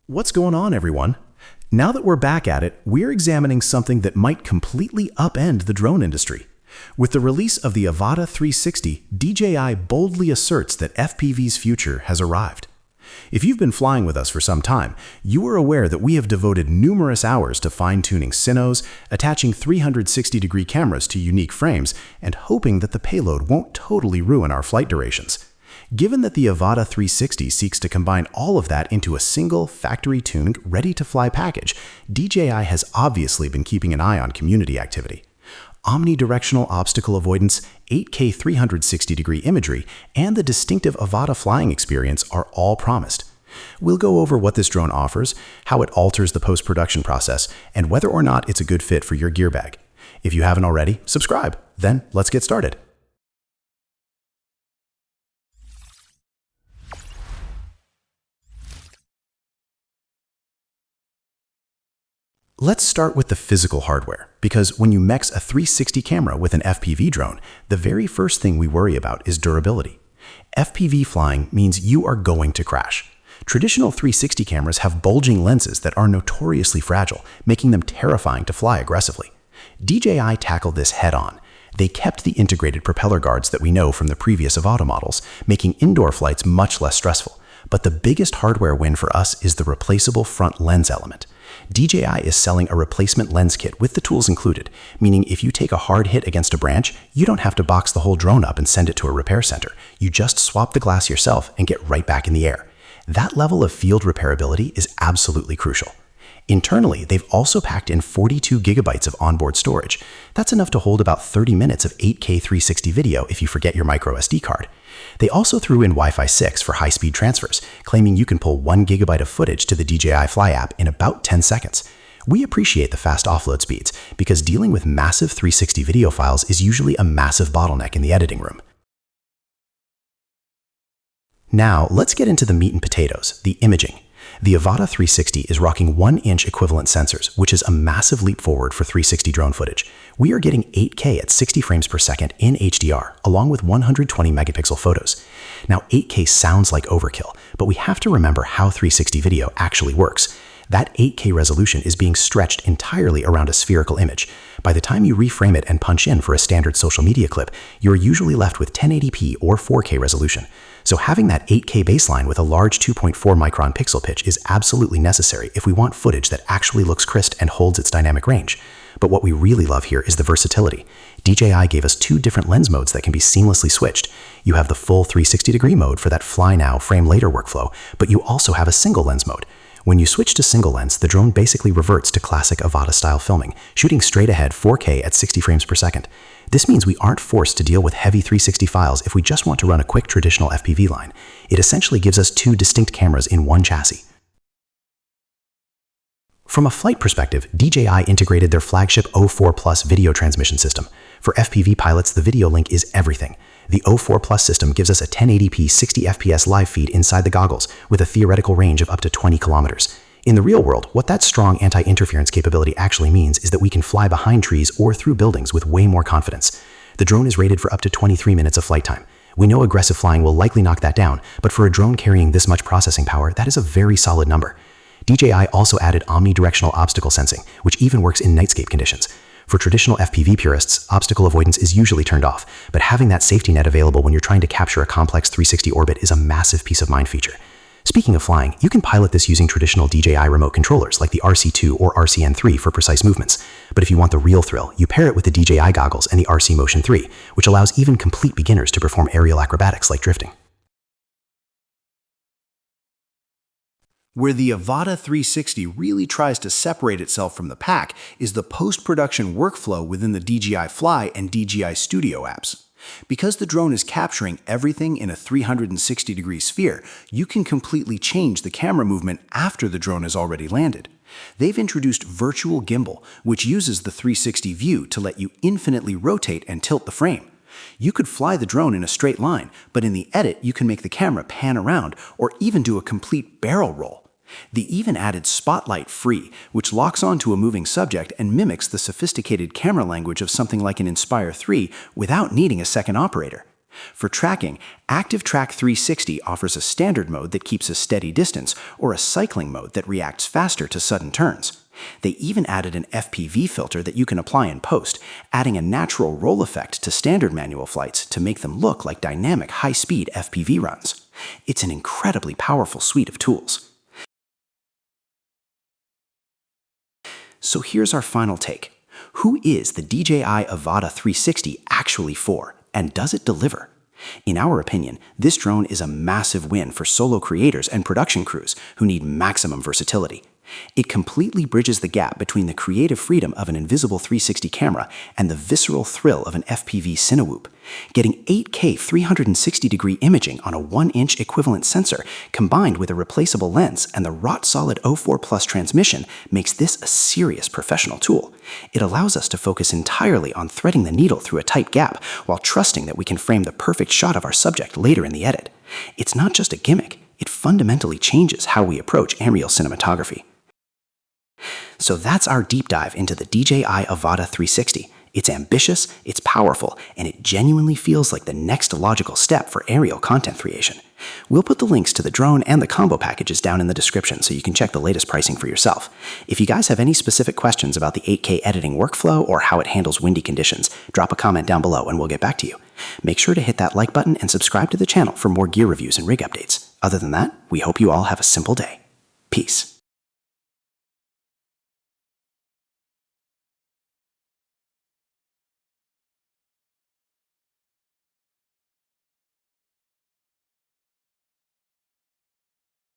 What's going on, everyone? Now that we're back at it, we're examining something that might completely upend the drone industry. With the release of the Avata 360, DJI boldly asserts that FPV's future has arrived. If you've been flying with us for some time, you are aware that we have devoted numerous hours to fine-tuning Cinos, attaching 360-degree cameras to unique frames, and hoping that the payload won't totally ruin our flight durations. Given that the Avata 360 seeks to combine all of that into a single, factory-tuned, ready-to-fly package, DJI has obviously been keeping an eye on community activity. Omnidirectional obstacle avoidance, 8K 360-degree imagery, and the distinctive Avata flying experience are all promised. We'll go over what this drone offers, how it alters the post-production process, and whether or not it's a good fit for your gear bag. If you haven't already, subscribe. Then let's get started. Let's start with the physical hardware, because when you mix a 360 camera with an FPV drone, the very first thing we worry about is durability. FPV flying means you are going to crash. Traditional 360 cameras have bulging lenses that are notoriously fragile, making them terrifying to fly aggressively. DJI tackled this head-on. They kept the integrated propeller guards that we know from the previous Avata models, making indoor flights much less stressful. But the biggest hardware win for us is the replaceable front lens element. DJI is selling a replacement lens kit with the tools included, meaning if you take a hard hit against a branch, you don't have to box the whole drone up and send it to a repair center. You just swap the glass yourself and get right back in the air. That level of field repairability is absolutely crucial. Internally, they've also packed in 42 gigabytes of onboard storage. That's enough to hold about 30 minutes of 8K 360 video if you forget your micro SD card. They also threw in Wi-Fi 6 for high-speed transfers, claiming you can pull 1 gigabyte of footage to the DJI Fly app in about 10 seconds. We appreciate the fast offload speeds because dealing with massive 360 video files is usually a massive bottleneck in the editing room. Now, let's get into the meat and potatoes, the imaging. The Avata 360 is rocking 1-inch equivalent sensors, which is a massive leap forward for 360 drone footage. We are getting 8K at 60 frames per second in HDR, along with 120 megapixel photos. Now, 8K sounds like overkill, but we have to remember how 360 video actually works. That 8K resolution is being stretched entirely around a spherical image. By the time you reframe it and punch in for a standard social media clip, you're usually left with 1080p or 4K resolution. So having that 8K baseline with a large 2.4 micron pixel pitch is absolutely necessary if we want footage that actually looks crisp and holds its dynamic range. But what we really love here is the versatility. DJI gave us 2 different lens modes that can be seamlessly switched. You have the full 360-degree mode for that fly now, frame later workflow, but you also have a single lens mode. When you switch to single lens, the drone basically reverts to classic Avata-style filming, shooting straight ahead 4K at 60 frames per second. This means we aren't forced to deal with heavy 360 files if we just want to run a quick traditional FPV line. It essentially gives us 2 distinct cameras in one chassis. From a flight perspective, DJI integrated their flagship O4 Plus video transmission system. For FPV pilots, the video link is everything. The O4 Plus system gives us a 1080p 60 FPS live feed inside the goggles with a theoretical range of up to 20 kilometers. In the real world, what that strong anti-interference capability actually means is that we can fly behind trees or through buildings with way more confidence. The drone is rated for up to 23 minutes of flight time. We know aggressive flying will likely knock that down, but for a drone carrying this much processing power, that is a very solid number. DJI also added omnidirectional obstacle sensing, which even works in nightscape conditions. For traditional FPV purists, obstacle avoidance is usually turned off, but having that safety net available when you're trying to capture a complex 360 orbit is a massive peace of mind feature. Speaking of flying, you can pilot this using traditional DJI remote controllers like the RC2 or RCN3 for precise movements. But if you want the real thrill, you pair it with the DJI goggles and the RC Motion 3, which allows even complete beginners to perform aerial acrobatics like drifting. Where the Avata 360 really tries to separate itself from the pack is the post-production workflow within the DJI Fly and DJI Studio apps. Because the drone is capturing everything in a 360-degree sphere, you can completely change the camera movement after the drone has already landed. They've introduced Virtual Gimbal, which uses the 360 view to let you infinitely rotate and tilt the frame. You could fly the drone in a straight line, but in the edit, you can make the camera pan around or even do a complete barrel roll. They even added Spotlight Free, which locks onto a moving subject and mimics the sophisticated camera language of something like an Inspire 3 without needing a second operator. For tracking, Active Track 360 offers a standard mode that keeps a steady distance or a cycling mode that reacts faster to sudden turns. They even added an FPV filter that you can apply in post, adding a natural roll effect to standard manual flights to make them look like dynamic high-speed FPV runs. It's an incredibly powerful suite of tools. So here's our final take. Who is the DJI Avata 360 actually for, and does it deliver? In our opinion, this drone is a massive win for solo creators and production crews who need maximum versatility. It completely bridges the gap between the creative freedom of an invisible 360 camera and the visceral thrill of an FPV Cinewhoop. Getting 8K 360-degree imaging on a 1-inch equivalent sensor combined with a replaceable lens and the rock-solid 04 Plus transmission makes this a serious professional tool. It allows us to focus entirely on threading the needle through a tight gap while trusting that we can frame the perfect shot of our subject later in the edit. It's not just a gimmick, it fundamentally changes how we approach aerial cinematography. So that's our deep dive into the DJI Avata 360. It's ambitious, it's powerful, and it genuinely feels like the next logical step for aerial content creation. We'll put the links to the drone and the combo packages down in the description so you can check the latest pricing for yourself. If you guys have any specific questions about the 8K editing workflow or how it handles windy conditions, drop a comment down below and we'll get back to you. Make sure to hit that like button and subscribe to the channel for more gear reviews and rig updates. Other than that, we hope you all have a simple day. Peace.